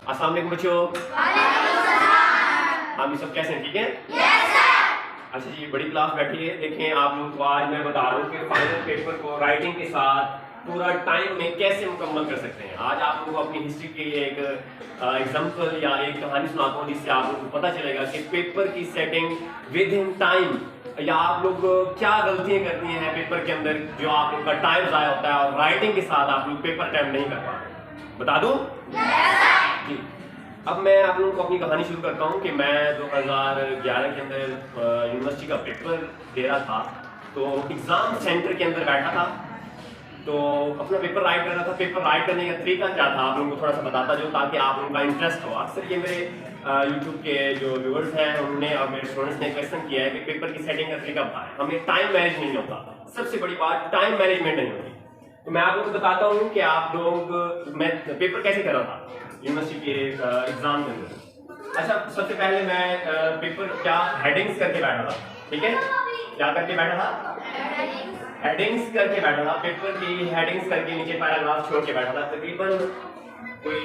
अस्सलाम वालेकुम बच्चों। हम सब कैसे हैं? ठीक है। अच्छा जी, बड़ी क्लास बैठी है। देखें आप लोग को आज मैं बता रहा हूँ कि फाइनल पेपर को राइटिंग के साथ पूरा टाइम में कैसे मुकम्मल कर सकते हैं। आज आप लोगों को अपनी हिस्ट्री की एक एग्जाम्पल या एक कहानी सुनाता हूँ जिससे आप लोगों को पता चलेगा कि पेपर की सेटिंग विद इन टाइम या आप लोग क्या गलतियां करती हैं पेपर के अंदर जो आप लोग का टाइम ज़ाया होता है और राइटिंग के साथ आप लोग पेपर टाइम नहीं कर पाते। बता दूं? जी। अब मैं आप लोगों को अपनी कहानी शुरू करता हूँ कि मैं 2011 के अंदर यूनिवर्सिटी का पेपर दे रहा था। तो एग्ज़ाम सेंटर के अंदर बैठा था, तो अपना पेपर राइट कर रहा था। पेपर राइट करने का तरीका क्या था आप लोगों को थोड़ा सा बताता जो, ताकि आप लोगों का इंटरेस्ट हो। अक्सर ये मेरे यूट्यूब के जो व्यूअर्स हैं उन्होंने और मेरे स्टूडेंट्स ने क्वेश्चन किया है कि पेपर की सेटिंग का तरीका बताएं, हमें टाइम मैनेज नहीं होता। सबसे बड़ी बात टाइम मैनेजमेंट नहीं होती। तो मैं आप लोगों को बताता हूँ कि आप लोग, मैं पेपर कैसे कर रहा था यूनिवर्सिटी के एग्जाम के अंदर। अच्छा, सबसे पहले मैं पेपर क्या हेडिंग्स करके बैठा था। ठीक है, क्या करके बैठा था? हेडिंग्स करके बैठा था। पेपर की हेडिंग्स करके नीचे पैराग्राफ छोड़ के बैठा था। तकरीबन कोई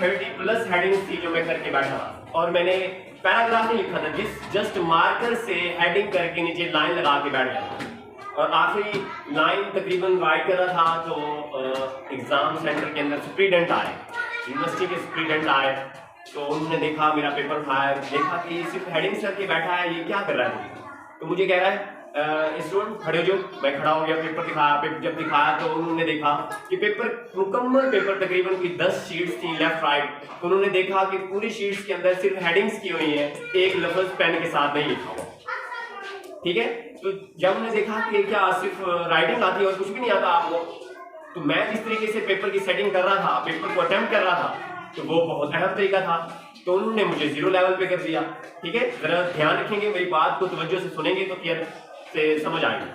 30+ हेडिंग्स थी जो मैं करके बैठा था, और मैंने पैराग्राफ नहीं लिखा था, जस्ट मार्कर से हेडिंग करके नीचे लाइन लगा के बैठ गया और आखिरी लाइन तकरीबन राइट कर रहा था। तो एग्जाम सेंटर के अंदर स्टूडेंट आए, यूनिवर्सिटी के स्टूडेंट आए, तो उन्होंने देखा मेरा पेपर उठाया, देखा कि सिर्फ हेडिंग्स करके बैठा है, ये क्या कर रहा है। तो मुझे कह रहा है स्टूडेंट खड़े हो जो। मैं खड़ा हो गया, पेपर दिखाया। पेपर जब दिखाया तो उन्होंने देखा कि पेपर मुकम्मल पेपर तकरीबन की 10 शीट्स थी लेफ्ट राइट। तो उन्होंने देखा कि पूरी शीट्स के अंदर सिर्फ हेडिंग्स की हुई है, एक लफ्ज पेन के साथ नहीं लिखा हुआ। ठीक है, तो जब उन्होंने देखा कि क्या सिर्फ राइटिंग आती है और कुछ भी नहीं आता आपको, तो मैं जिस तरीके से पेपर की सेटिंग कर रहा था, पेपर को अटेम्प्ट कर रहा था, तो वो बहुत अहम तरीका था। तो उन्होंने मुझे 0 लेवल पे कर दिया। ठीक है, जरा ध्यान रखेंगे, मेरी बात को तवज्जो से सुनेंगे तो क्लियर से समझ आएगी।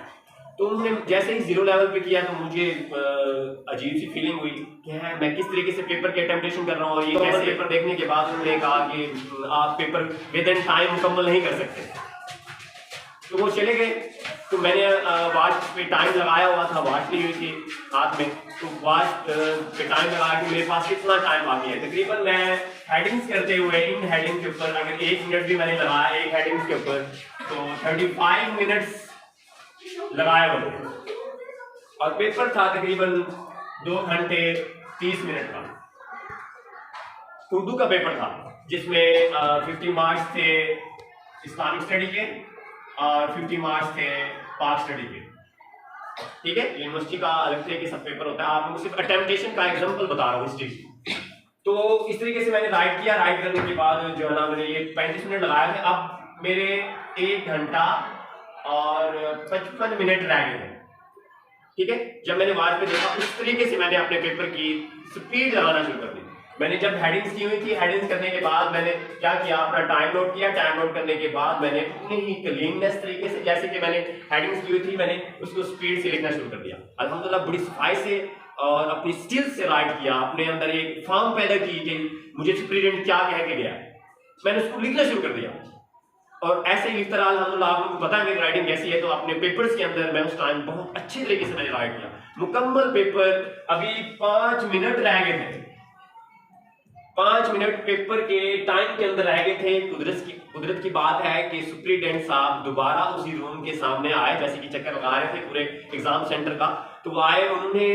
तो उन्होंने जैसे ही 0 लेवल पे किया तो मुझे अजीब सी फीलिंग हुई कि मैं किस तरीके से पेपर की अटेम्प्टेशन कर रहा हूँ। ये कैसे पेपर देखने के बाद उन्होंने कहा कि आप पेपर विद इन टाइम मुकम्मल नहीं कर सकते। तो वो चले गए। तो मैंने वॉच पे टाइम लगाया हुआ था, वॉच ली हुई थी हाथ में। तो वॉच पे टाइम लगाया कि मेरे पास कितना टाइम बाकी है। तकरीबन मैं हेडिंग्स करते हुए इन हेडिंग के ऊपर अगर 1 मिनट भी मैंने लगाया एक हेडिंग्स के ऊपर, तो 35 मिनट्स लगाया हुआ। और पेपर था तकरीबन 2 घंटे 30 मिनट का। उर्दू का पेपर था जिसमें 50 मार्क्स थे इस्लामिक स्टडी के और 50 मार्क्स थे पास स्टडी के। ठीक है, यूनिवर्सिटी का अलग तरीके से पेपर होता है। आप लोगों को सिर्फ अटेम्प्टेशन का एग्जांपल बता रहा हूँ हिस्ट्री की। तो इस तरीके से मैंने राइट किया। राइट करने के बाद जो है ना, मैंने ये 35 मिनट लगाए थे। अब मेरे 1 घंटा और 55 मिनट रह गए थे। ठीक है, जब मैंने वॉच पे देखा उस तरीके से मैंने अपने पेपर की स्पीड लगाना शुरू कर दी। मैंने जब हेडिंग्स की हुई थी, हेडिंग्स करने के बाद मैंने क्या किया, अपना टाइम नोट किया। टाइम नोट करने के बाद मैंने उतनी ही क्लीननेस तरीके से जैसे कि मैंने हेडिंग्स की हुई थी, मैंने उसको स्पीड से लिखना शुरू कर दिया। अल्हम्दुलिल्लाह बड़ी सफाई से और अपनी स्किल से राइट किया। अपने अंदर एक फॉर्म पैदा की कि मुझे स्टूडेंट क्या कह के गया, मैंने उसको लिखना शुरू कर दिया। और ऐसे ही तरह अल्हम्दुलिल्लाह आप लोगों को पता है मेरी राइटिंग कैसी है। तो अपने पेपर्स के अंदर मैं उस टाइम बहुत अच्छे तरीके से मैंने राइट किया। मुकम्मल पेपर अभी 5 मिनट रह गए थे। 5 मिनट पेपर के टाइम के अंदर रह गए थे। कुदरत की बात है कि सुप्रीडेंट साहब दोबारा उसी रूम के सामने आए, जैसे कि चक्कर लगा रहे थे पूरे एग्जाम सेंटर का। तो वो आए, उन्होंने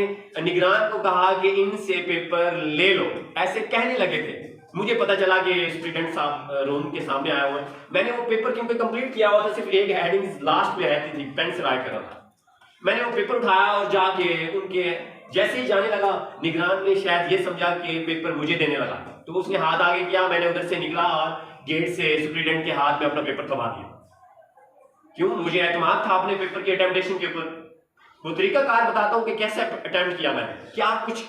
निगरान को कहा कि इनसे पेपर ले लो, ऐसे कहने लगे थे। मुझे पता चला कि स्टूडेंट साहब रूम के सामने आए हुए हैं। मैंने वो पेपर क्योंकि कंप्लीट किया हुआ था, सिर्फ एक हेडिंग लास्ट में रहती थी, पेन से राइट कर रहा था। मैंने वो पेपर उठाया और जाके उनके जैसे ही जाने लगा, निगरान ने शायद ये समझा कि पेपर मुझे देने लगा, तो उसने हाथ आगे किया। मैंने उधर से निकला और गेट से स्टूडेंट के हाथ में अपना पेपर थमा दिया। क्यों? मुझे एतमाद था अपने पेपर की अटेम्प्टेशन के ऊपर। वो तरीका कार बताता हूँ कि कैसे अटेम्प्ट किया मैंने, क्या कुछ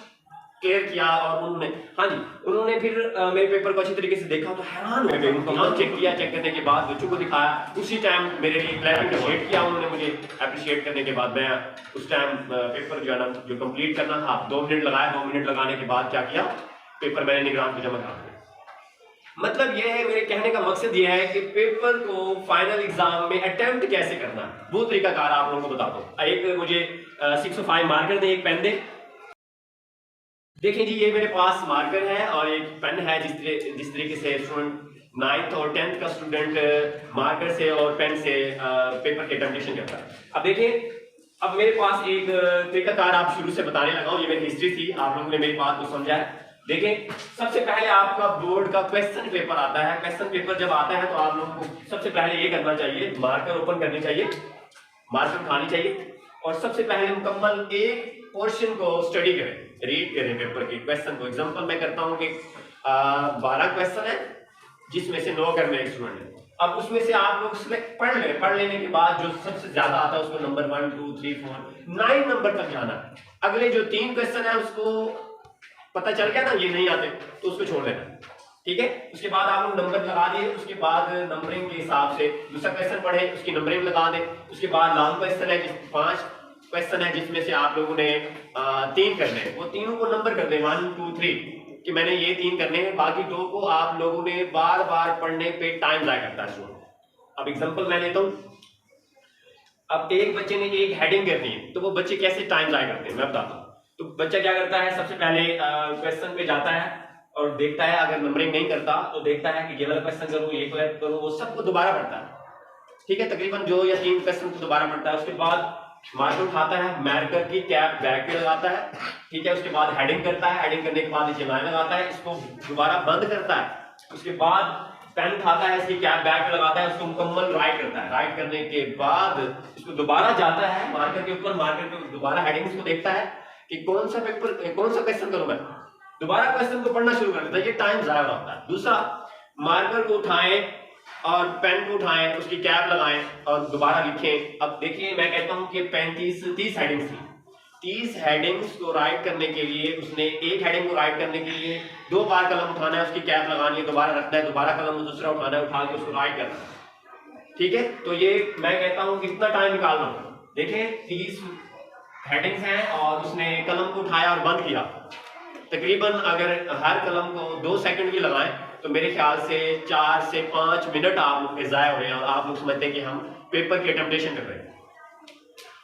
क्लियर किया। और उन्होंने फिर मेरे पेपर को अच्छी तरीके से देखा तो हैरान हो गए। उनको चेक किया, चेक करने के बाद बच्चों को दिखाया। उसी टाइम मेरे लिए अप्रिशिएट किया उन्होंने मुझे। अप्रिशिएट करने के बाद मैं उस टाइम पेपर जो है ना, जो कंप्लीट करना था, 2 मिनट लगाया। 2 मिनट लगाने के बाद क्या किया, पेपर मैंने निगरान को जमा करा दिया। मतलब ये है, मेरे कहने का मकसद ये है कि पेपर को फाइनल एग्जाम में अटेम्प्ट कैसे करना है, वो तरीकाकार आप लोगों को बताता हूँ। एक मुझे 605 मार्कर दे, एक पेन दे। देखिए जी, ये मेरे पास मार्कर है और एक पेन है। जिस तरीके से स्टूडेंट 9th और 10th का स्टूडेंट मार्कर से और पेन से पेपर के टेम्पटेशन करता है। अब देखिए, अब मेरे पास एक तरीकाकार आप शुरू से बताने लगा हूं। ये मेरी हिस्ट्री थी, आप लोगों ने मेरी बात को समझा है। देखिए, सबसे पहले आपका बोर्ड का क्वेश्चन पेपर आता है। क्वेश्चन पेपर जब आता है तो आप लोगों को सबसे पहले ये करना चाहिए, मार्कर ओपन करनी चाहिए, मार्कर उठानी चाहिए और सबसे पहले मुकम्मल एक पोर्शन को स्टडी करें, रीड करें पेपर के क्वेश्चन को। एग्जांपल मैं करता हूं कि 12 क्वेश्चन है जिसमें से 9 करने एक स्टूडेंट है। अब उसमें से आप लोग सिलेक्ट पढ़ लें, पढ़ लेने के बाद जो सबसे ज्यादा आता है उसको नंबर 1 2 3 4 9 नंबर तक जाना है। अगले जो 3 क्वेश्चन है उसको पता चल गया ना ये नहीं आते तो उसको छोड़ देना, ठीक है। उसके बाद आप लोग नंबर लगा दिए, उसके बाद नंबरिंग के हिसाब से दूसरा क्वेश्चन पढ़े, उसकी नंबरिंग लगा दें। उसके बाद लॉन्ग क्वेश्चन है, 5 क्वेश्चन है जिसमें से आप लोगों ने 3 करने हैं, वो तीनों को नंबर कर दें 1 2 3 कि मैंने ये 3 करने हैं, बाकी 2 को आप लोगों ने बार बार पढ़ने पे टाइम जाया करता है। अब एग्जांपल मैं लेता हूँ। अब एक बच्चे ने एक हेडिंग करनी है तो वो बच्चे कैसे टाइम जाया करते हैं मैं बताता हूँ। तो बच्चा क्या करता है, सबसे पहले क्वेश्चन पे जाता है और देखता है, अगर नंबरिंग नहीं करता तो देखता है कि ये वाला क्वेश्चन करूँ, ये करूँ, वो सबको दोबारा पढ़ता है, ठीक है। तकरीबन 2 या 3 क्वेश्चन को दोबारा पढ़ता है। उसके बाद मार्कर उठाता है, मार्कर की कैप बैक पे लगाता है, ठीक है। उसके बाद हेडिंग करता है, हेडिंग करने के बाद नीचे लाइन लगाता है, इसको दोबारा बंद करता है। उसके बाद पेन उठाता है, इसकी कैप बैक पे लगाता है, उसको मुकम्मल राइट करता है। राइट करने के बाद इसको दोबारा जाता है मार्कर के ऊपर, मार्कर के दोबारा हेडिंग इसको देखता है कि कौन सा क्वेश्चन करूं मैं, दोबारा क्वेश्चन को पढ़ना शुरू कर देता है। ये टाइम जाया होता है। दूसरा, मार्कर को उठाएं और पेन को उठाएं, उसकी कैप लगाएं और दोबारा लिखें। अब देखिए, मैं कहता हूं कि 30 हेडिंग्स थी। 30 हेडिंग्स को राइट करने के लिए उसने एक हेडिंग को राइट करने के लिए 2 बार कलम उठाना है, उसकी कैप लगानी है, दोबारा रखना है, दोबारा कलम दूसरा उठाना है, उठा के उसको राइट करना है, ठीक है। तो ये मैं कहता हूं कितना टाइम निकाल रहा हूं। देखिए, 30 हेडिंग्स हैं और उसने कलम को उठाया और बंद किया। तकरीबन अगर हर कलम को 2 सेकंड भी लगाएं तो मेरे ख्याल से 4 से 5 मिनट आप लोग के ज़ाया हो रहे हैं और आप लोग समझते हैं कि हम पेपर की अटेम्प्टेशन कर रहे हैं।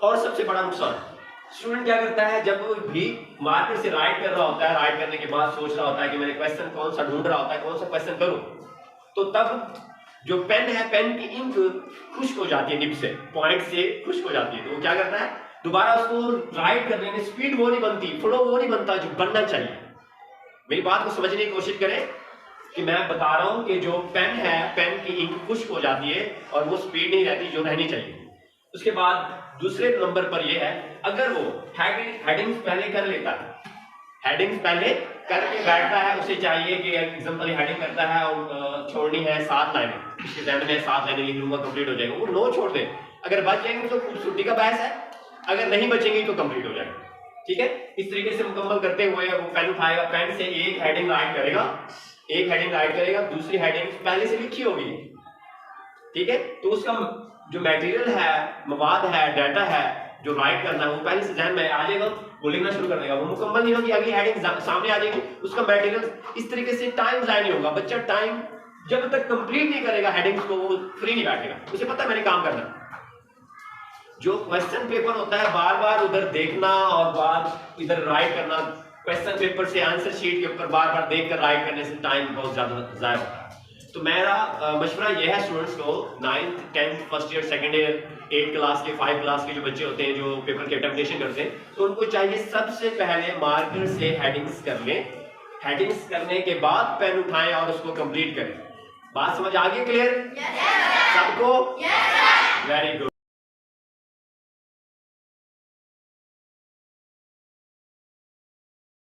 और सबसे बड़ा नुकसान, स्टूडेंट क्या करता है, जब भी मार्कर से राइट कर रहा होता है, राइट करने के बाद सोच रहा होता है कि मैंने क्वेश्चन कौन सा ढूंढ रहा होता है, कौन सा क्वेश्चन करूं, तो तब जो पेन है, पेन की इंक खुश्क हो जाती है, निब से पॉइंट से खुश्क हो जाती है। तो वो क्या करता है, दोबारा उसको राइट करने में स्पीड वो नहीं बनती, फ्लो वो नहीं बनता जो बनना चाहिए। मेरी बात को समझने की कोशिश करें कि मैं बता रहा हूं कि जो पेन है, पेन की इंक खुश्क हो जाती है और वो स्पीड नहीं रहती जो रहनी चाहिए। उसके बाद दूसरे नंबर पर ये है, अगर वो हेडिंग्स पहले कर लेता है, हेडिंग्स पहले करके बैठता है, उसे चाहिए कि एग्जांपल हेडिंग करता है और छोड़नी है 7 लाइनें, इसके ज़हन में 7 लाइनें लिख लूंगा, कंप्लीट हो जाएगा, वो 9 छोड़ दे। अगर बच जाएंगे तो खूबसूरती का बहस है, अगर नहीं बचेंगी तो कंप्लीट हो जाएगा, ठीक है। इस तरीके से मुकम्मल करते हुए वो पेन उठाएगा, पेन से एक हेडिंग राइट करेगा, दूसरी हेडिंग पहले से लिखी होगी, ठीक है। तो उसका जो मटेरियल है, मवाद है, डाटा है जो राइट करना है, वो पहले से ध्यान में आ जाएगा, वो लिखना शुरू कर देगा। वो मुकम्मल नहीं होगी, अगली हेडिंग सामने आ जाएगी, उसका मटेरियल इस तरीके से टाइम ज़ाया नहीं होगा। बच्चा टाइम जब तक कंप्लीट नहीं करेगा हेडिंग्स को, वो फ्री नहीं बैठेगा, उसे पता है मैंने काम करना। जो क्वेश्चन पेपर होता है, बार बार उधर देखना और बार इधर राइट करना, क्वेश्चन पेपर से आंसर शीट के ऊपर बार बार देखकर राइट करने से टाइम बहुत ज्यादा ज़ाया होता है। तो मेरा मशवरा यह है स्टूडेंट्स को, 9th 10th first year second year 8 class के 5 क्लास के जो बच्चे होते हैं जो पेपर की अटेम्प्टेशन करते हैं, तो उनको चाहिए सबसे पहले मार्कर से हेडिंग्स कर लें। हेडिंग्स करने के बाद पेन उठाएं और उसको कंप्लीट करें। बात समझ आ गई? क्लियर सबको? Very good.